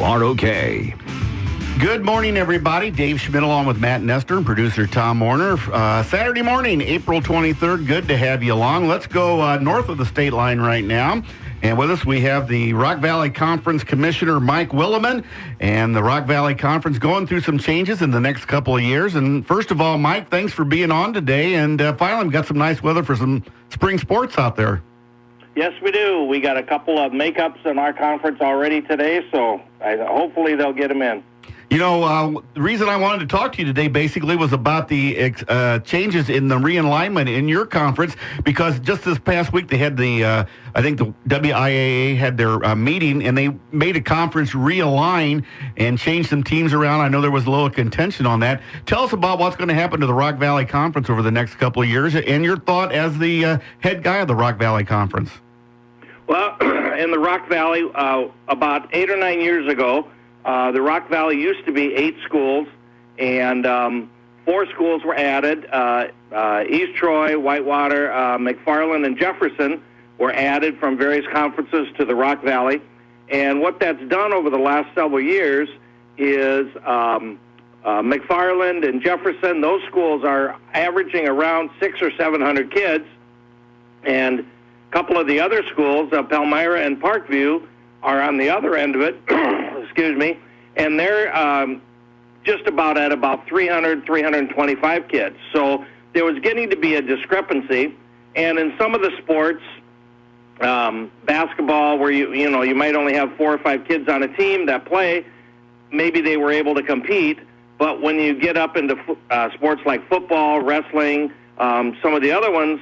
are okay. Good morning, everybody. Dave Schmidt along with Matt Nestor and producer Tom Warner. Saturday morning, April 23rd. Good to have you along. Let's go north of the state line right now. And with us, we have the Rock Valley Conference Commissioner, Mike Willeman, and the Rock Valley Conference going through some changes in the next couple of years. And first of all, Mike, thanks for being on today. And finally, we've got some nice weather for some spring sports out there. Yes, we do. We got a couple of makeups in our conference already today, so hopefully they'll get them in. You know, the reason I wanted to talk to you today basically was about the changes in the realignment in your conference, because just this past week they had I think the WIAA had their meeting, and they made a conference realign and change some teams around. I know there was a little contention on that. Tell us about what's going to happen to the Rock Valley Conference over the next couple of years, and your thought as the head guy of the Rock Valley Conference. Well, in the Rock Valley, about 8 or 9 years ago, the Rock Valley used to be 8 schools, and 4 schools were added. East Troy, Whitewater, McFarland, and Jefferson were added from various conferences to the Rock Valley. And what that's done over the last several years is McFarland and Jefferson, those schools are averaging around 600 or 700 kids. And a couple of the other schools, Palmyra and Parkview, are on the other end of it, excuse me, and they're just about at about 300, 325 kids. So there was getting to be a discrepancy, and in some of the sports, basketball, where you might only have 4 or 5 kids on a team that play, maybe they were able to compete, but when you get up into sports like football, wrestling, some of the other ones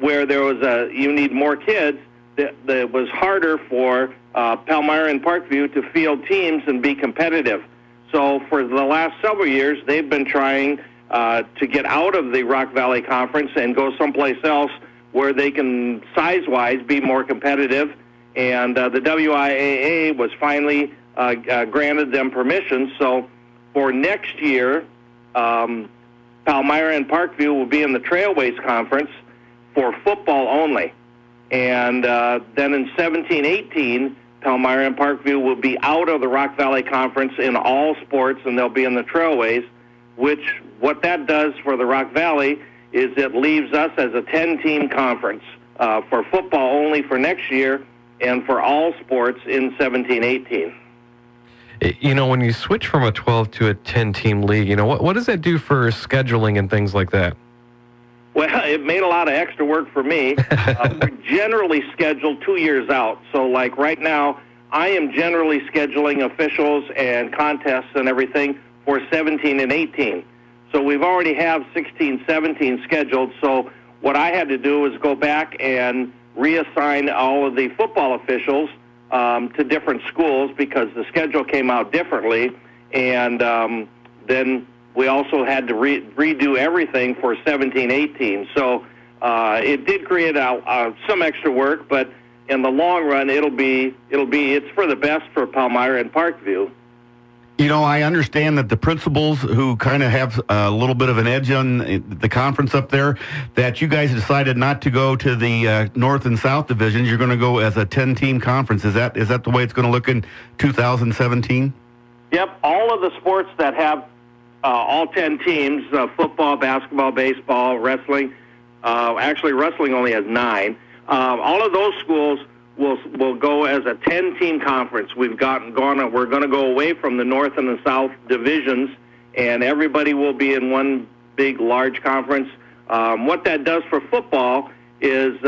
where there was you need more kids, that was harder for Palmyra and Parkview to field teams and be competitive. So for the last several years, they've been trying to get out of the Rock Valley Conference and go someplace else where they can, size-wise, be more competitive. And the WIAA was finally granted them permission. So for next year, Palmyra and Parkview will be in the Trailways Conference for football only. And then in 17-18, Palmyra and Parkview will be out of the Rock Valley Conference in all sports, and they'll be in the Trailways, which what that does for the Rock Valley is it leaves us as a 10-team conference for football only for next year and for all sports in 17-18. You know, when you switch from a 12 to a 10-team league, you know, what does that do for scheduling and things like that? Well, it made a lot of extra work for me. We're generally scheduled 2 years out. So, like right now, I am generally scheduling officials and contests and everything for 17 and 18. So we've already have 16, 17 scheduled. So what I had to do was go back and reassign all of the football officials to different schools because the schedule came out differently. And then we also had to redo everything for 17-18. So it did create some extra work, but in the long run, it's for the best for Palmyra and Parkview. You know, I understand that the principals who kind of have a little bit of an edge on the conference up there, that you guys decided not to go to the North and South divisions. You're going to go as a 10-team conference. Is that the way it's going to look in 2017? Yep, all of the sports that have all 10 teams, football, basketball, baseball, wrestling. Actually, wrestling only has 9. All of those schools will go as a 10-team conference. We're going to go away from the North and the South divisions, and everybody will be in one big, large conference. What that does for football is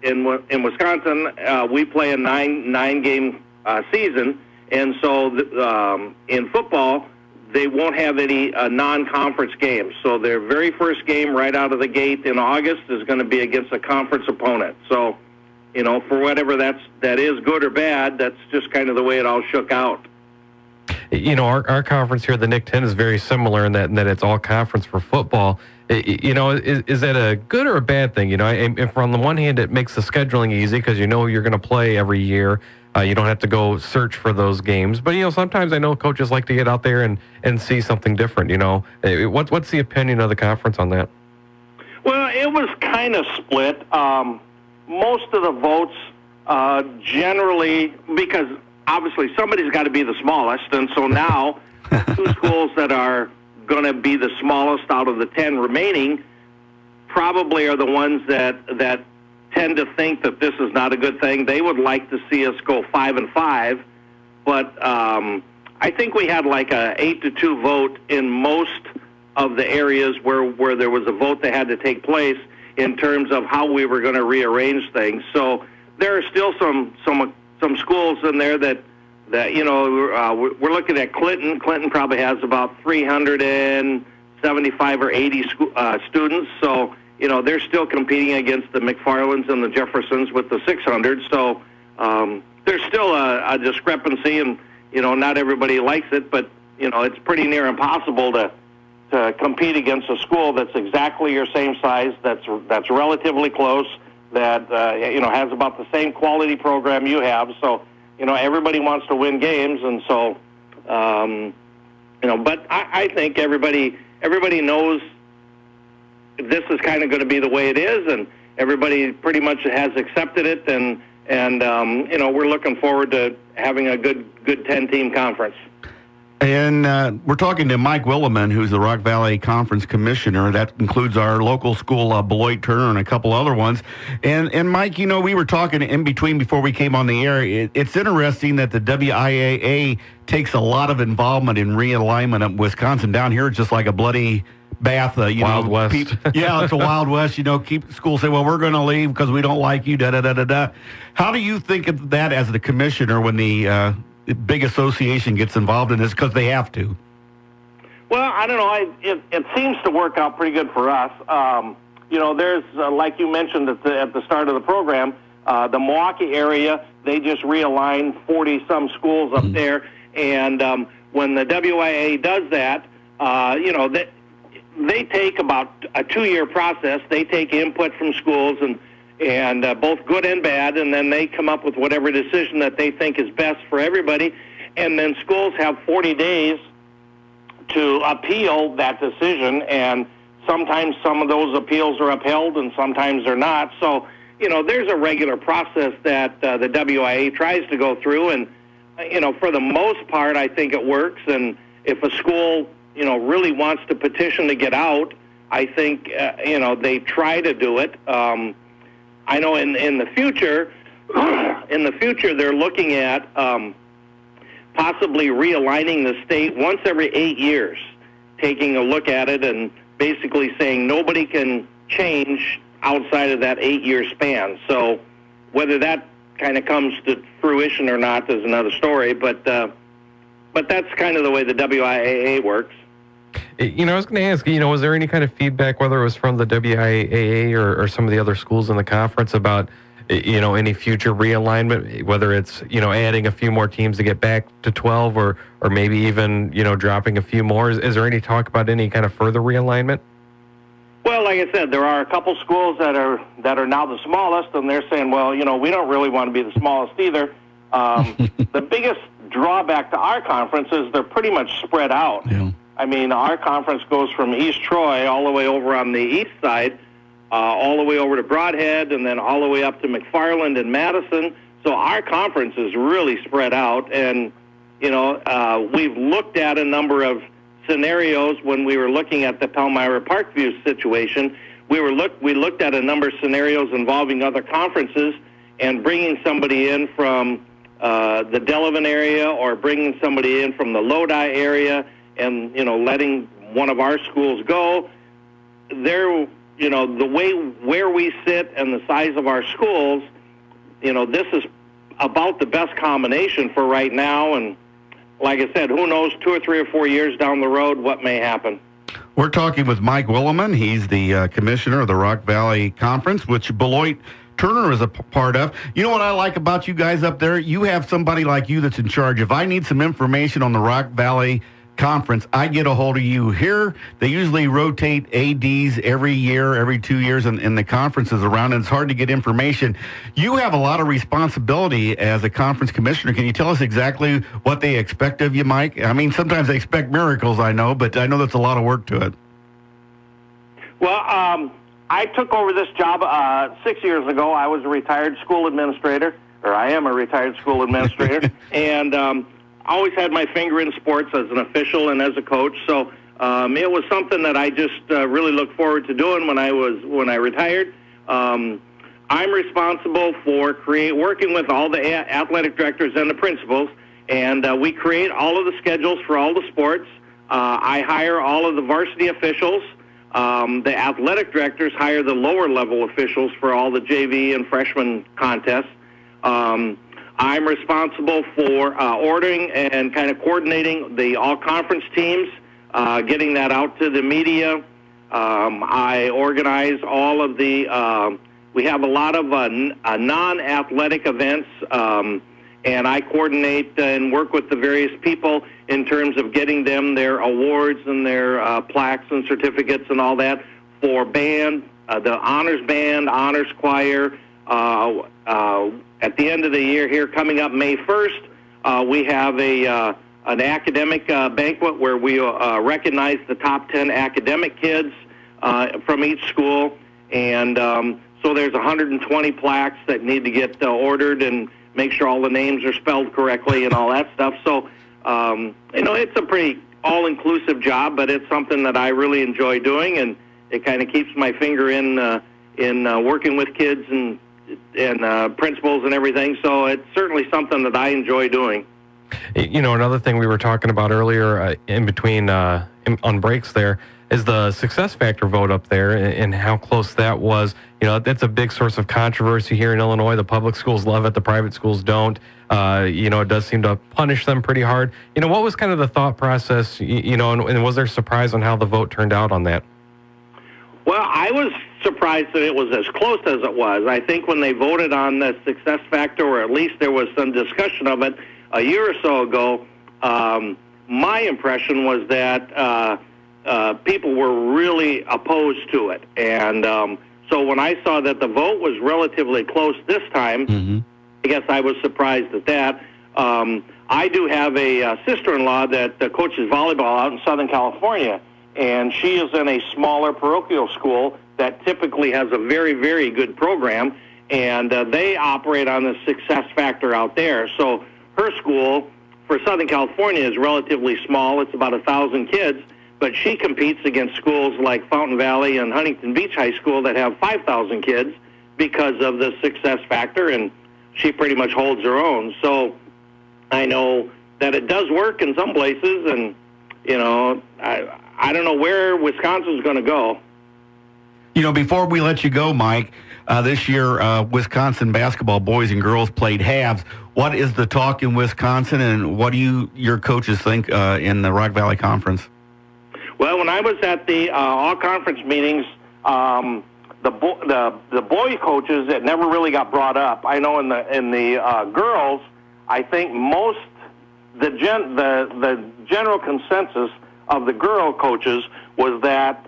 in Wisconsin, we play a nine-game season, and so in football, they won't have any non-conference games. So their very first game right out of the gate in August is going to be against a conference opponent. So, you know, for whatever that is, good or bad, that's just kind of the way it all shook out. You know, our conference here, the Nick 10, is very similar in that it's all conference for football. You know, is that a good or a bad thing? You know, if on the one hand, it makes the scheduling easy because you know you're going to play every year. You don't have to go search for those games. But, you know, sometimes I know coaches like to get out there and see something different, you know. What's the opinion of the conference on that? Well, it was kind of split. Most of the votes generally, because obviously somebody's got to be the smallest, and so now the two schools that are going to be the smallest out of the 10 remaining probably are the ones that tend to think that this is not a good thing. They would like to see us go 5-5, but I think we had like a 8-2 vote in most of the areas where there was a vote that had to take place in terms of how we were going to rearrange things. So there are still some schools in there that we're looking at Clinton. Clinton probably has about 375 or 80 students. So they're still competing against the McFarlands and the Jeffersons with the 600. So there's still a discrepancy, and not everybody likes it, but it's pretty near impossible to compete against a school that's exactly your same size, that's relatively close, that has about the same quality program you have. So everybody wants to win games, and so but I think everybody knows this is kind of going to be the way it is, and everybody pretty much has accepted it, and we're looking forward to having a good 10-team conference. And we're talking to Mike Willeman, who's the Rock Valley Conference Commissioner. That includes our local school, Beloit Turner, and a couple other ones. And Mike, we were talking in between before we came on the air. It's interesting that the WIAA takes a lot of involvement in realignment of Wisconsin. Down here, it's just like a bloody bath. Wild West. Yeah, it's a Wild West. Keep schools say, well, we're going to leave because we don't like you, da-da-da-da-da. How do you think of that as the commissioner when the big association gets involved in this, because they have to? Well, I don't know. It seems to work out pretty good for us. There's, like you mentioned at the start of the program, the Milwaukee area, they just realigned 40-some schools up there. And when the WIAA does that, they take about a 2-year process. They take input from schools, and both good and bad, and then they come up with whatever decision that they think is best for everybody. And then schools have 40 days to appeal that decision, and sometimes some of those appeals are upheld and sometimes they're not. So, there's a regular process that the WIA tries to go through, and, for the most part, I think it works. And if a school, really wants to petition to get out, I think, they try to do it. I know in the future, they're looking at possibly realigning the state once every 8 years, taking a look at it and basically saying nobody can change outside of that 8-year span. So whether that kind of comes to fruition or not is another story, but that's kind of the way the WIAA works. I was going to ask, was there any kind of feedback, whether it was from the WIAA or some of the other schools in the conference, about, any future realignment, whether it's, adding a few more teams to get back to 12 or maybe even, dropping a few more? Is there any talk about any kind of further realignment? Well, like I said, there are a couple schools that are now the smallest, and they're saying, well, we don't really want to be the smallest either. The biggest drawback to our conference is they're pretty much spread out. Yeah. I mean, our conference goes from East Troy all the way over on the east side, all the way over to Broadhead, and then all the way up to McFarland and Madison. So our conference is really spread out, and, we've looked at a number of scenarios when we were looking at the Palmyra Parkview situation. We looked at a number of scenarios involving other conferences and bringing somebody in from the Delavan area or bringing somebody in from the Lodi area, and, letting one of our schools go. There, the way where we sit and the size of our schools, this is about the best combination for right now. And like I said, who knows, 2 or 3 or 4 years down the road, what may happen. We're talking with Mike Willeman. He's the commissioner of the Rock Valley Conference, which Beloit Turner is a part of. You know what I like about you guys up there? You have somebody like you that's in charge. If I need some information on the Rock Valley Conference, I get a hold of you. Here, they usually rotate ADs every year, every 2 years, and the conferences around, and it's hard to get information. You have a lot of responsibility as a conference commissioner. Can you tell us exactly what they expect of you, Mike? I mean, sometimes they expect miracles, I know, but I know that's a lot of work to it. Well, I took over this job 6 years ago. I was a retired school administrator, or I am a retired school administrator, and always had my finger in sports as an official and as a coach. So it was something that I just really looked forward to doing when I retired. I'm responsible for working with all the athletic directors and the principals, and we create all of the schedules for all the sports. I hire all of the varsity officials. The athletic directors hire the lower level officials for all the JV and freshman contests. I'm responsible for ordering and kind of coordinating the all-conference teams, getting that out to the media. I organize all of the, we have a lot of non-athletic events, and I coordinate and work with the various people in terms of getting them their awards and their plaques and certificates and all that for band, the honors band, honors choir. At the end of the year here, coming up May 1st, we have an academic banquet where we recognize the top 10 academic kids from each school. And so there's 120 plaques that need to get ordered and make sure all the names are spelled correctly and all that stuff. So, it's a pretty all-inclusive job, but it's something that I really enjoy doing, and it kind of keeps my finger in working with kids and principals and everything. So it's certainly something that I enjoy doing. Another thing we were talking about earlier in between on breaks there is the success factor vote up there and how close that was. That's a big source of controversy here in Illinois. The public schools love it. The private schools don't. It does seem to punish them pretty hard. What was kind of the thought process, and was there surprise on how the vote turned out on that? Well, I was surprised that it was as close as it was. I think when they voted on the success factor, or at least there was some discussion of it a year or so ago, my impression was that people were really opposed to it. And so when I saw that the vote was relatively close this time, I guess I was surprised at that. I do have a sister-in-law that coaches volleyball out in Southern California, and she is in a smaller parochial school that typically has a very, very good program, and they operate on the success factor out there. So her school for Southern California is relatively small. It's about 1,000 kids, but she competes against schools like Fountain Valley and Huntington Beach High School that have 5,000 kids because of the success factor, and she pretty much holds her own. So I know that it does work in some places, and, I don't know where Wisconsin's going to go. Before we let you go, Mike, this year Wisconsin basketball boys and girls played halves. What is the talk in Wisconsin, and what do your coaches think in the Rock Valley Conference? Well, when I was at the all-conference meetings, the boy coaches, it never really got brought up. I know in the girls, I think the general consensus of the girl coaches was that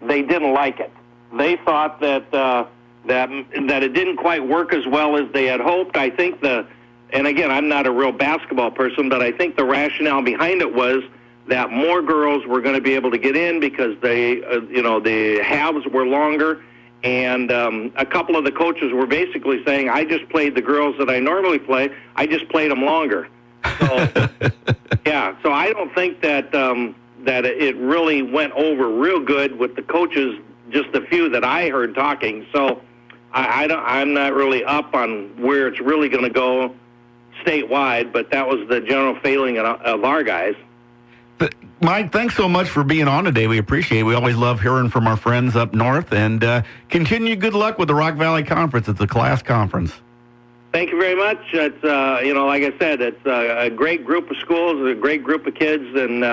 they didn't like it. They thought that it didn't quite work as well as they had hoped. I think and again, I'm not a real basketball person, but I think the rationale behind it was that more girls were going to be able to get in because the halves were longer, and a couple of the coaches were basically saying, I just played the girls that I normally play, I just played them longer. So, yeah, so I don't think that it really went over real good with the coaches, just a few that I heard talking. So I'm not really up on where it's really going to go statewide, but that was the general feeling of our guys. Mike, thanks so much for being on today. We appreciate it. We always love hearing from our friends up north, and continue good luck with the Rock Valley Conference. It's a class conference. Thank you very much. It's, like I said, it's a great group of schools, a great group of kids, and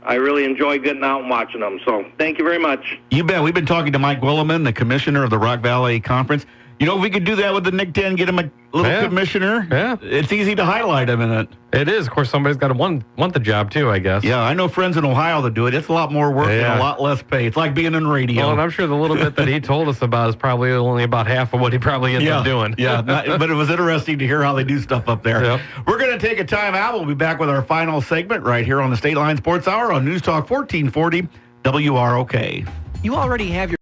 I really enjoy getting out and watching them. So thank you very much. You bet. We've been talking to Mike Willeman, the commissioner of the Rock Valley Conference. If we could do that with the Nick 10, get him a little commissioner, it's easy to highlight him in it. It is. Of course, somebody's got to want the job, too, I guess. Yeah, I know friends in Ohio that do it. It's a lot more work and a lot less pay. It's like being in radio. Well, and I'm sure the little bit that he told us about is probably only about half of what he probably ends up doing. Yeah, but it was interesting to hear how they do stuff up there. Yep. We're going to take a time out. We'll be back with our final segment right here on the State Line Sports Hour on News Talk 1440 WROK. You already have your